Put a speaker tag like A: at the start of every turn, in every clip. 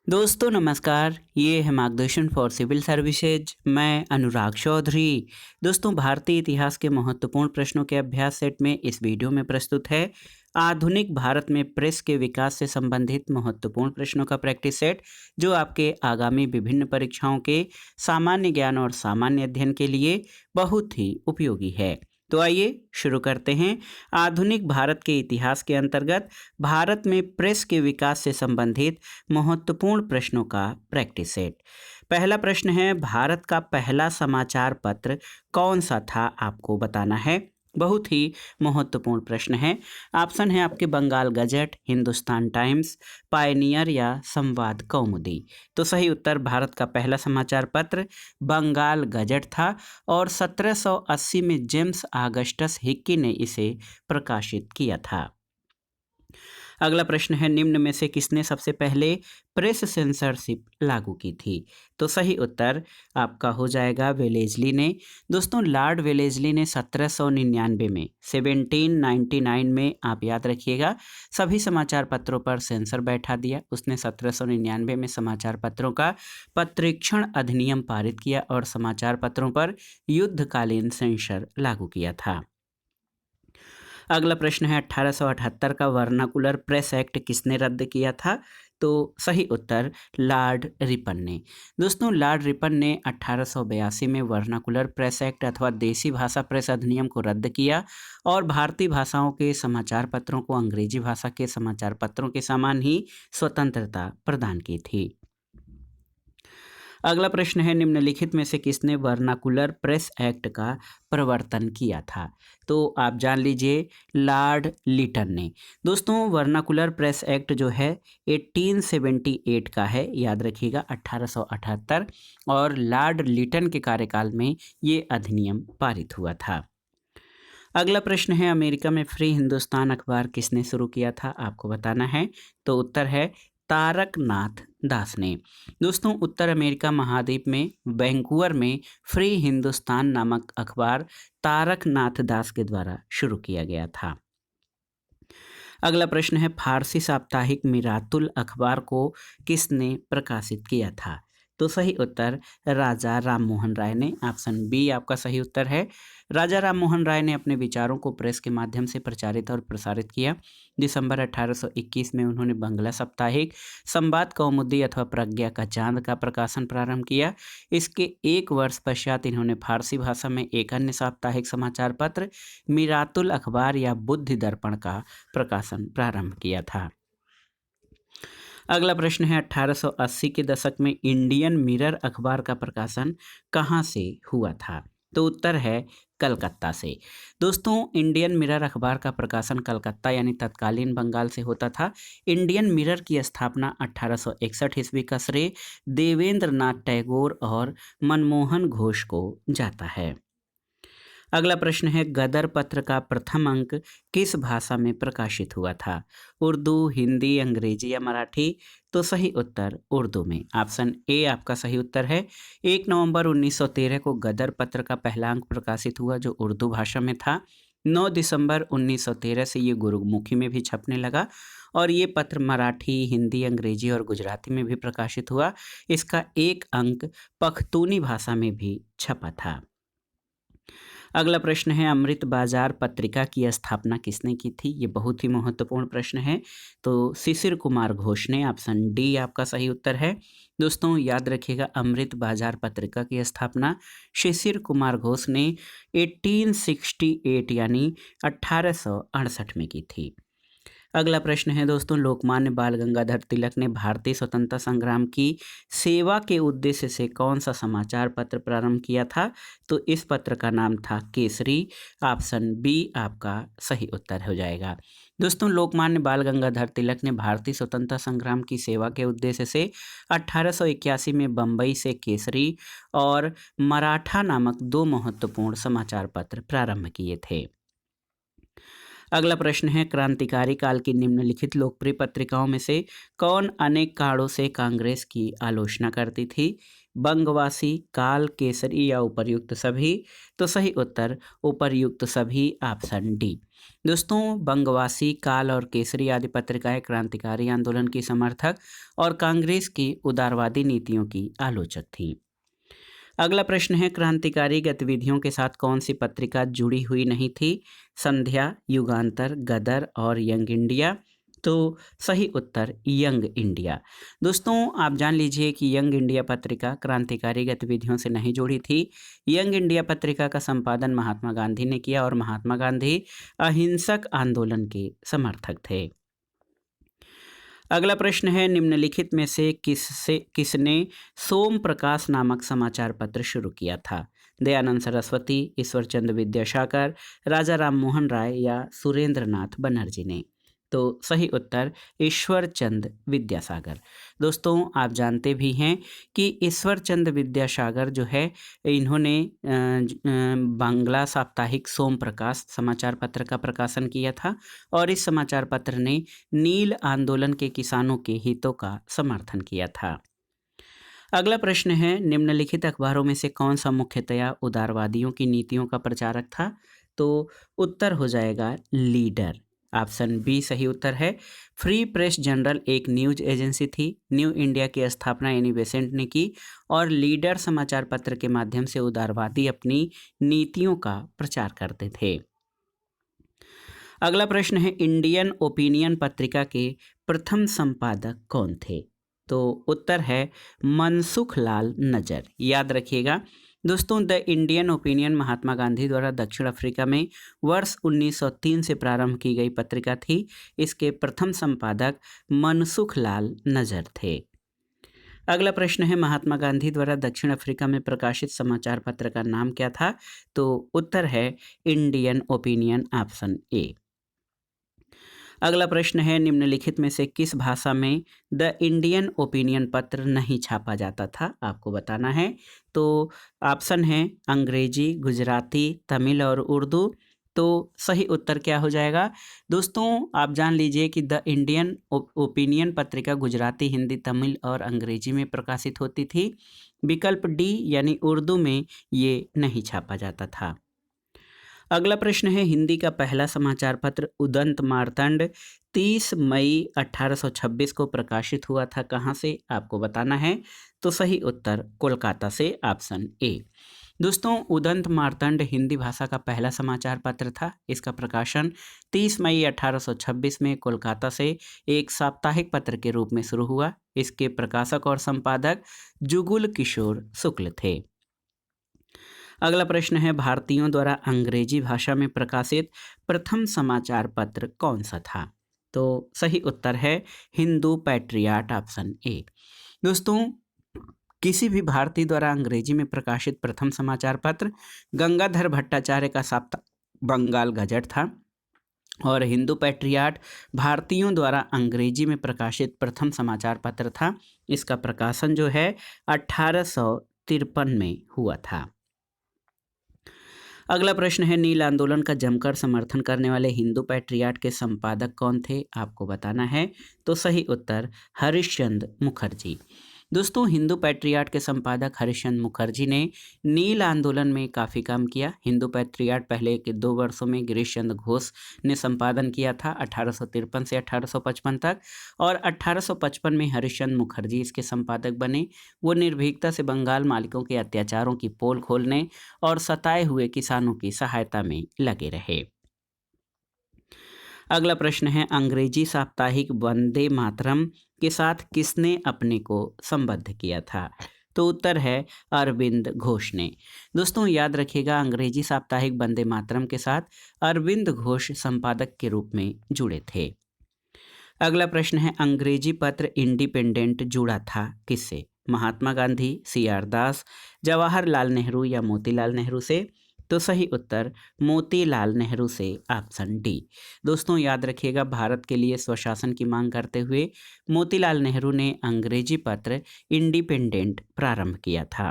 A: दोस्तों नमस्कार, ये है मार्गदर्शन फॉर सिविल सर्विसेज। मैं अनुराग चौधरी। दोस्तों, भारतीय इतिहास के महत्वपूर्ण प्रश्नों के अभ्यास सेट में इस वीडियो में प्रस्तुत है आधुनिक भारत में प्रेस के विकास से संबंधित महत्वपूर्ण प्रश्नों का प्रैक्टिस सेट, जो आपके आगामी विभिन्न परीक्षाओं के सामान्य ज्ञान और सामान्य अध्ययन के लिए बहुत ही उपयोगी है। तो आइए शुरू करते हैं। आधुनिक भारत के इतिहास के अंतर्गत भारत में प्रेस के विकास से संबंधित महत्वपूर्ण प्रश्नों का प्रैक्टिस सेट। पहला प्रश्न है, भारत का पहला समाचार पत्र कौन सा था? आपको बताना है। बहुत ही महत्वपूर्ण प्रश्न है। ऑप्शन है आपके Bengal Gazette, Hindustan Times, Pioneer या संवाद कौमुदी। तो सही उत्तर भारत का पहला समाचार पत्र बंगाल गजट था और 1780 में जेम्स ऑगस्टस हिक्की ने इसे प्रकाशित किया था। अगला प्रश्न है, निम्न में से किसने सबसे पहले प्रेस सेंसरशिप लागू की थी? तो सही उत्तर आपका हो जाएगा वेलेजली ने। दोस्तों, लॉर्ड वेलेजली ने 1799 में 1799 में, आप याद रखिएगा, सभी समाचार पत्रों पर सेंसर बैठा दिया। उसने 1799 में समाचार पत्रों का पत्रीक्षण अधिनियम पारित किया और समाचार पत्रों पर युद्धकालीन सेंसर लागू किया था। अगला प्रश्न है, 1878 का वर्नाकुलर प्रेस एक्ट किसने रद्द किया था? तो सही उत्तर लॉर्ड रिपन ने। दोस्तों, लॉर्ड रिपन ने 1882 में वर्नाकुलर प्रेस एक्ट अथवा देसी भाषा प्रेस अधिनियम को रद्द किया और भारतीय भाषाओं के समाचार पत्रों को अंग्रेजी भाषा के समाचार पत्रों के समान ही स्वतंत्रता प्रदान की थी। अगला प्रश्न है, निम्नलिखित में से किसने वर्नाकुलर प्रेस एक्ट का प्रवर्तन किया था? तो आप जान लीजिए, लॉर्ड लिटन ने। दोस्तों, वर्नाकुलर प्रेस एक्ट जो है 1878 का है, याद रखिएगा, 1878, और लॉर्ड लिटन के कार्यकाल में ये अधिनियम पारित हुआ था। अगला प्रश्न है, अमेरिका में फ्री हिंदुस्तान अखबार किसने शुरू किया था? आपको बताना है। तो उत्तर है तारकनाथ दास ने। दोस्तों, उत्तर अमेरिका महाद्वीप में वैंकूवर में फ्री हिंदुस्तान नामक अखबार तारकनाथ दास के द्वारा शुरू किया गया था। अगला प्रश्न है, फारसी साप्ताहिक मिरातुल अखबार को किसने प्रकाशित किया था? तो सही उत्तर राजा राममोहन राय ने। ऑप्शन बी आपका सही उत्तर है। राजा राममोहन राय ने अपने विचारों को प्रेस के माध्यम से प्रचारित और प्रसारित किया। दिसंबर 1821 में उन्होंने बंगला साप्ताहिक संवाद कौमुदी अथवा प्रज्ञा का चांद का प्रकाशन प्रारंभ किया। इसके एक वर्ष पश्चात इन्होंने फारसी भाषा में एक अन्य साप्ताहिक समाचार पत्र मिरातुल अखबार या बुद्धि दर्पण का प्रकाशन प्रारंभ किया था। अगला प्रश्न है, 1880 के दशक में इंडियन मिरर अखबार का प्रकाशन कहाँ से हुआ था? तो उत्तर है कलकत्ता से। दोस्तों, इंडियन मिरर अखबार का प्रकाशन कलकत्ता यानी तत्कालीन बंगाल से होता था। इंडियन मिरर की स्थापना 1861 ईस्वी का श्रेय देवेंद्र नाथ टैगोर और मनमोहन घोष को जाता है। अगला प्रश्न है, गदर पत्र का प्रथम अंक किस भाषा में प्रकाशित हुआ था? उर्दू, हिंदी, अंग्रेजी या मराठी? तो सही उत्तर उर्दू में। ऑप्शन ए आपका सही उत्तर है। 1 नवंबर 1913 को गदर पत्र का पहला अंक प्रकाशित हुआ, जो उर्दू भाषा में था। 9 दिसंबर 1913 से ये गुरुमुखी में भी छपने लगा और ये पत्र मराठी, हिंदी, अंग्रेजी और गुजराती में भी प्रकाशित हुआ। इसका एक अंक पख्तूनी भाषा में भी छपा था। अगला प्रश्न है, अमृत बाजार पत्रिका की स्थापना किसने की थी? ये बहुत ही महत्वपूर्ण प्रश्न है। तो शिशिर कुमार घोष ने। ऑप्शन डी आपका सही उत्तर है। दोस्तों, याद रखिएगा, अमृत बाजार पत्रिका की स्थापना शिशिर कुमार घोष ने 1868 यानी 1868 में की थी। अगला प्रश्न है दोस्तों, लोकमान्य बाल गंगाधर तिलक ने भारतीय स्वतंत्रता संग्राम की सेवा के उद्देश्य से कौन सा समाचार पत्र प्रारंभ किया था? तो इस पत्र का नाम था केसरी। ऑप्शन बी आपका सही उत्तर हो जाएगा। दोस्तों, लोकमान्य बाल गंगाधर तिलक ने भारतीय स्वतंत्रता संग्राम की सेवा के उद्देश्य से 1881 में बम्बई से केसरी और मराठा नामक दो महत्वपूर्ण समाचार पत्र प्रारंभ किए थे। अगला प्रश्न है, क्रांतिकारी काल की निम्नलिखित लोकप्रिय पत्रिकाओं में से कौन अनेक कारणों से कांग्रेस की आलोचना करती थी? बंगवासी, काल, केसरी या उपर्युक्त सभी? तो सही उत्तर उपर्युक्त सभी, ऑप्शन डी। दोस्तों बंगवासी, काल और केसरी आदि पत्रिकाएं क्रांतिकारी आंदोलन की समर्थक और कांग्रेस की उदारवादी नीतियों की आलोचक थीं। अगला प्रश्न है, क्रांतिकारी गतिविधियों के साथ कौन सी पत्रिका जुड़ी हुई नहीं थी? संध्या, युगांतर, गदर और यंग इंडिया। तो सही उत्तर यंग इंडिया। दोस्तों आप जान लीजिए कि यंग इंडिया पत्रिका क्रांतिकारी गतिविधियों से नहीं जुड़ी थी। यंग इंडिया पत्रिका का संपादन महात्मा गांधी ने किया और महात्मा गांधी अहिंसक आंदोलन के समर्थक थे। अगला प्रश्न है, निम्नलिखित में से किसने सोम प्रकाश नामक समाचार पत्र शुरू किया था? दयानंद सरस्वती, ईश्वरचंद्र विद्यासागर, राजा राम मोहन राय या सुरेंद्रनाथ बनर्जी ने? तो सही उत्तर ईश्वरचंद विद्यासागर। दोस्तों आप जानते भी हैं कि ईश्वरचंद विद्यासागर जो है इन्होंने बांग्ला साप्ताहिक सोम प्रकाश समाचार पत्र का प्रकाशन किया था और इस समाचार पत्र ने नील आंदोलन के किसानों के हितों का समर्थन किया था। अगला प्रश्न है, निम्नलिखित अखबारों में से कौन सा मुख्यतया उदारवादियों की नीतियों का प्रचारक था? तो उत्तर हो जाएगा लीडर। ऑप्शन बी सही उत्तर है। फ्री प्रेस जर्नल एक न्यूज एजेंसी थी। न्यू इंडिया की स्थापना एनी बेसेंट ने की और लीडर समाचार पत्र के माध्यम से उदारवादी अपनी नीतियों का प्रचार करते थे। अगला प्रश्न है, इंडियन ओपिनियन पत्रिका के प्रथम संपादक कौन थे? तो उत्तर है मनसुख लाल नजर। याद रखिएगा दोस्तों, the Indian opinion Mahatma Gandhi द्वारा दक्षिण अफ्रीका में वर्ष 1903 से प्रारंभ की गई पत्रिका थी। इसके प्रथम संपादक मनसुख लाल नजर थे। अगला प्रश्न है, महात्मा गांधी द्वारा दक्षिण अफ्रीका में प्रकाशित समाचार पत्र का नाम क्या था? तो उत्तर है इंडियन ओपिनियन, ऑप्शन ए। अगला प्रश्न है, निम्नलिखित में से किस भाषा में द इंडियन ओपिनियन पत्र नहीं छापा जाता था? आपको बताना है। तो ऑप्शन है अंग्रेजी, गुजराती, तमिल और उर्दू। तो सही उत्तर क्या हो जाएगा? दोस्तों आप जान लीजिए कि द इंडियन ओपिनियन पत्रिका गुजराती, हिंदी, तमिल और अंग्रेजी में प्रकाशित होती थी। विकल्प डी यानी उर्दू में ये नहीं छापा जाता था। अगला प्रश्न है, हिंदी का पहला समाचार पत्र उदंत मार्तंड 30 मई 1826 को प्रकाशित हुआ था। कहाँ से? आपको बताना है। तो सही उत्तर कोलकाता से, ऑप्शन ए। दोस्तों उदंत मार्तंड हिंदी भाषा का पहला समाचार पत्र था। इसका प्रकाशन 30 मई 1826 में कोलकाता से एक साप्ताहिक पत्र के रूप में शुरू हुआ। इसके प्रकाशक और संपादक जुगुल किशोर शुक्ल थे। अगला प्रश्न है, भारतीयों द्वारा अंग्रेजी भाषा में प्रकाशित प्रथम समाचार पत्र कौन सा था? तो सही उत्तर है हिंदू पैट्रियट, ऑप्शन ए। दोस्तों किसी भी भारतीय द्वारा अंग्रेजी में प्रकाशित प्रथम समाचार पत्र गंगाधर भट्टाचार्य का साप्ताहिक बंगाल गजट था और हिंदू पैट्रियट भारतीयों द्वारा अंग्रेजी में प्रकाशित प्रथम समाचार पत्र था। इसका प्रकाशन जो है 1853 में हुआ था। अगला प्रश्न है, नील आंदोलन का जमकर समर्थन करने वाले हिंदू पैट्रियट के संपादक कौन थे? आपको बताना है। तो सही उत्तर हरिश्चंद्र मुखर्जी। दोस्तों हिंदू पैट्रियट के संपादक हरिश्चंद्र मुखर्जी ने नील आंदोलन में काफ़ी काम किया। हिंदू पैट्रियट पहले के 2 वर्षों में गिरीश चंद्र घोष ने संपादन किया था 1853 से 1855 तक और 1855 में हरिश्चंद्र मुखर्जी इसके संपादक बने। वो निर्भीकता से बंगाल मालिकों के अत्याचारों की पोल खोलने और सताए हुए किसानों की सहायता में लगे रहे। अगला प्रश्न है, अंग्रेजी साप्ताहिक वंदे मातरम के साथ किसने अपने को संबद्ध किया था? तो उत्तर है अरविंद घोष ने। दोस्तों याद रखिएगा अंग्रेजी साप्ताहिक वंदे मातरम के साथ अरविंद घोष संपादक के रूप में जुड़े थे। अगला प्रश्न है, अंग्रेजी पत्र इंडिपेंडेंट जुड़ा था किससे? महात्मा गांधी, CR दास, जवाहरलाल नेहरू या मोतीलाल नेहरू से? तो सही उत्तर मोतीलाल नेहरू से, ऑप्शन डी। दोस्तों याद रखिएगा भारत के लिए स्वशासन की मांग करते हुए मोतीलाल नेहरू ने अंग्रेजी पत्र इंडिपेंडेंट प्रारंभ किया था।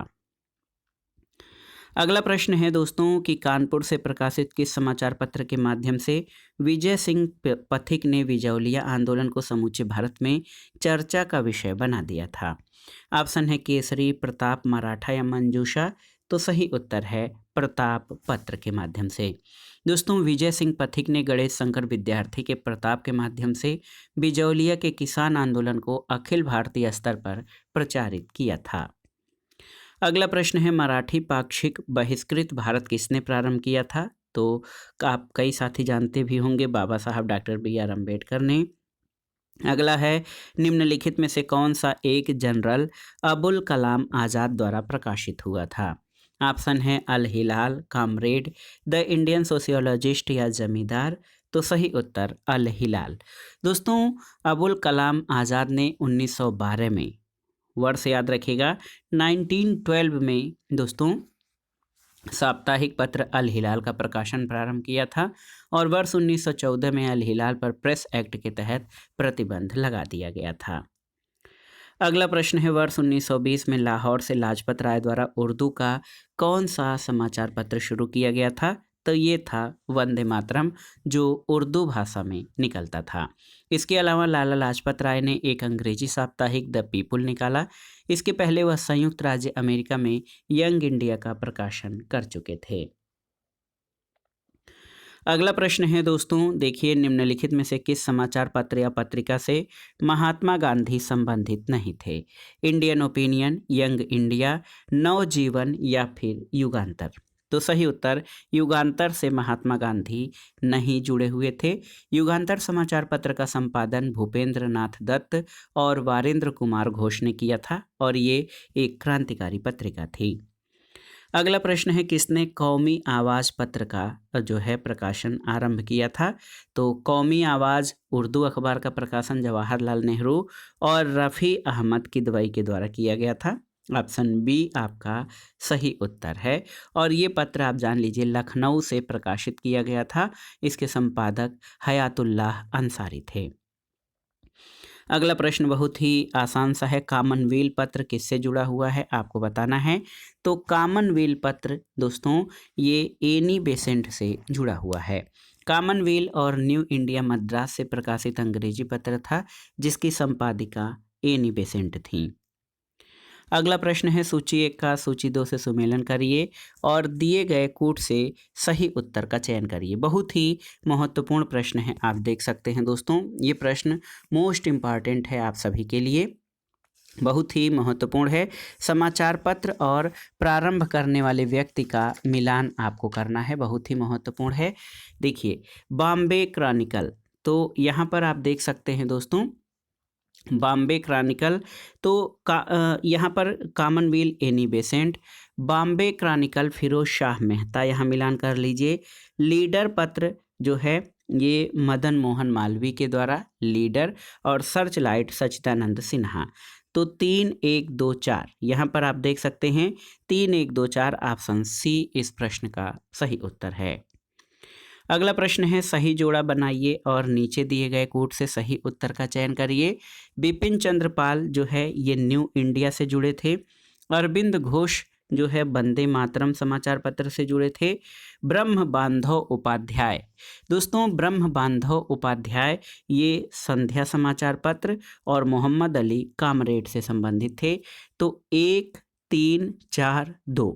A: अगला प्रश्न है दोस्तों कि कानपुर से प्रकाशित किस समाचार पत्र के माध्यम से विजय सिंह पथिक ने विजयौलिया आंदोलन को समूचे भारत में चर्चा का विषय बना दिया था? ऑप्शन है केसरी, प्रताप, मराठा या मंजूषा। तो सही उत्तर है प्रताप पत्र के माध्यम से। दोस्तों विजय सिंह पथिक ने गणेश शंकर विद्यार्थी के प्रताप के माध्यम से बिजौलिया के किसान आंदोलन को अखिल भारतीय स्तर पर प्रचारित किया था। अगला प्रश्न है मराठी पाक्षिक बहिष्कृत भारत किसने प्रारंभ किया था? तो आप कई साथी जानते भी होंगे, बाबा साहब डॉक्टर बी.आर. अम्बेडकर ने। अगला है निम्नलिखित में से कौन सा एक जनरल अबुल कलाम आज़ाद द्वारा प्रकाशित हुआ था? ऑप्शन है अल हिलाल, कामरेड, द इंडियन सोशियोलॉजिस्ट या जमींदार। तो सही उत्तर अल हिलाल। दोस्तों अबुल कलाम आज़ाद ने 1912 में, वर्ष याद रखिएगा, 1912 में दोस्तों साप्ताहिक पत्र अल हिलाल का प्रकाशन प्रारंभ किया था और वर्ष 1914 में अल हिलाल पर प्रेस एक्ट के तहत प्रतिबंध लगा दिया गया था। अगला प्रश्न है वर्ष 1920 में लाहौर से लाजपत राय द्वारा उर्दू का कौन सा समाचार पत्र शुरू किया गया था? तो ये था वंदे मातरम, जो उर्दू भाषा में निकलता था। इसके अलावा लाला लाजपत राय ने एक अंग्रेजी साप्ताहिक द पीपुल निकाला। इसके पहले वह संयुक्त राज्य अमेरिका में यंग इंडिया का प्रकाशन कर चुके थे। अगला प्रश्न है दोस्तों, देखिए निम्नलिखित में से किस समाचार पत्र या पत्रिका से महात्मा गांधी संबंधित नहीं थे? इंडियन ओपिनियन, यंग इंडिया, नवजीवन या फिर युगांतर। तो सही उत्तर युगांतर से महात्मा गांधी नहीं जुड़े हुए थे। युगांतर समाचार पत्र का संपादन भूपेंद्र नाथ दत्त और वारेंद्र कुमार घोष ने किया था और ये एक क्रांतिकारी पत्रिका थी। अगला प्रश्न है किसने कौमी आवाज़ पत्र का जो है प्रकाशन आरंभ किया था? तो कौमी आवाज़ उर्दू अखबार का प्रकाशन जवाहरलाल नेहरू और रफ़ी अहमद किदवई के द्वारा किया गया था। ऑप्शन बी आपका सही उत्तर है और ये पत्र आप जान लीजिए लखनऊ से प्रकाशित किया गया था। इसके संपादक हयातुल्लाह अंसारी थे। अगला प्रश्न बहुत ही आसान सा है, कॉमनवेल्थ पत्र किससे जुड़ा हुआ है आपको बताना है। तो कॉमनवेल्थ पत्र दोस्तों ये एनी बेसेंट से जुड़ा हुआ है। कॉमनवेल्थ और न्यू इंडिया मद्रास से प्रकाशित अंग्रेजी पत्र था जिसकी संपादिका एनी बेसेंट थी। अगला प्रश्न है सूची 1 का सूची 2 से सुमेलन करिए और दिए गए कूट से सही उत्तर का चयन करिए। बहुत ही महत्वपूर्ण प्रश्न है, आप देख सकते हैं दोस्तों, ये प्रश्न मोस्ट इम्पॉर्टेंट है आप सभी के लिए, बहुत ही महत्वपूर्ण है। समाचार पत्र और प्रारंभ करने वाले व्यक्ति का मिलान आपको करना है, बहुत ही महत्वपूर्ण है। देखिए बॉम्बे क्रॉनिकल, तो यहाँ पर आप देख सकते हैं दोस्तों बॉम्बे क्रॉनिकल, तो यहाँ पर Commonwealth Annie Besant, Bombay Chronicle Firoz Shah Mehta, यहाँ मिलान कर लीजिए। लीडर पत्र जो है ये मदन मोहन मालवीय के द्वारा लीडर और सर्च लाइट सच्चिदानंद सिन्हा। तो 3 1 2 4 यहाँ पर आप देख सकते हैं 3 1 2 4 ऑप्शन सी इस प्रश्न का सही उत्तर है। अगला प्रश्न है सही जोड़ा बनाइए और नीचे दिए गए कूट से सही उत्तर का चयन करिए। बिपिन चंद्र पाल जो है ये न्यू इंडिया से जुड़े थे। अरविंद घोष जो है वंदे मातरम समाचार पत्र से जुड़े थे। ब्रह्म बांधव उपाध्याय, दोस्तों ब्रह्म बांधव उपाध्याय ये संध्या समाचार पत्र और मोहम्मद अली कामरेड से संबंधित थे। तो 1 3 4 2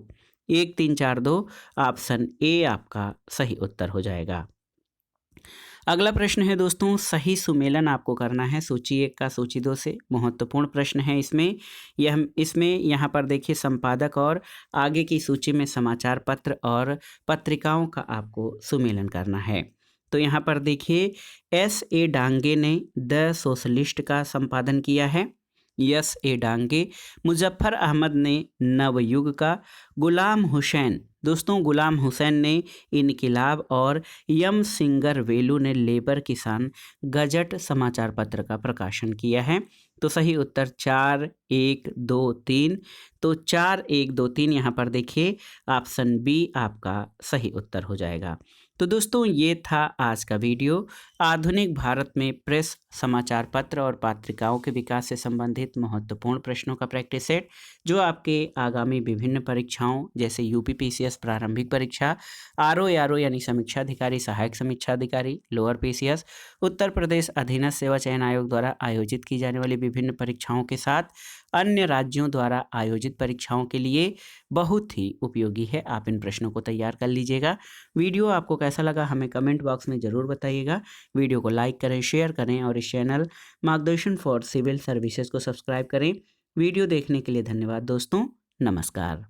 A: 1 3 4 2 ऑप्शन ए आपका सही उत्तर हो जाएगा। अगला प्रश्न है दोस्तों सही सुमेलन आपको करना है सूची 1 का सूची 2 से, महत्वपूर्ण प्रश्न है इसमें यहाँ पर देखिए संपादक और आगे की सूची में समाचार पत्र और पत्रिकाओं का आपको सुमेलन करना है। तो यहाँ पर देखिए S.A. डांगे ने द सोशलिस्ट का संपादन किया है, S.A. डांगे। मुजफ्फर अहमद ने नवयुग का। गुलाम हुसैन, दोस्तों गुलाम हुसैन ने इनकिलाब और यम सिंगर वेलू ने लेबर किसान गजट समाचार पत्र का प्रकाशन किया है। तो सही उत्तर 4 1 2 3, तो 4 1 2 3 यहाँ पर देखिए ऑप्शन बी आपका सही उत्तर हो जाएगा। तो दोस्तों ये था आज का वीडियो, आधुनिक भारत में प्रेस समाचार पत्र और पत्रिकाओं के विकास से संबंधित महत्वपूर्ण प्रश्नों का प्रैक्टिस सेट, जो आपके आगामी विभिन्न परीक्षाओं जैसे यूपीपीसीएस प्रारंभिक परीक्षा, आरओ यानी समीक्षा अधिकारी, सहायक समीक्षा अधिकारी, लोअर पीसीएस, उत्तर प्रदेश अधीनस्थ सेवा चयन आयोग द्वारा आयोजित की जाने वाली विभिन्न परीक्षाओं के साथ अन्य राज्यों द्वारा आयोजित परीक्षाओं के लिए बहुत ही उपयोगी है। आप इन प्रश्नों को तैयार कर लीजिएगा। वीडियो आपको कैसा लगा हमें कमेंट बॉक्स में ज़रूर बताइएगा। वीडियो को लाइक करें, शेयर करें और इस चैनल मार्गदर्शन फॉर सिविल सर्विसेज को सब्सक्राइब करें। वीडियो देखने के लिए धन्यवाद दोस्तों। नमस्कार।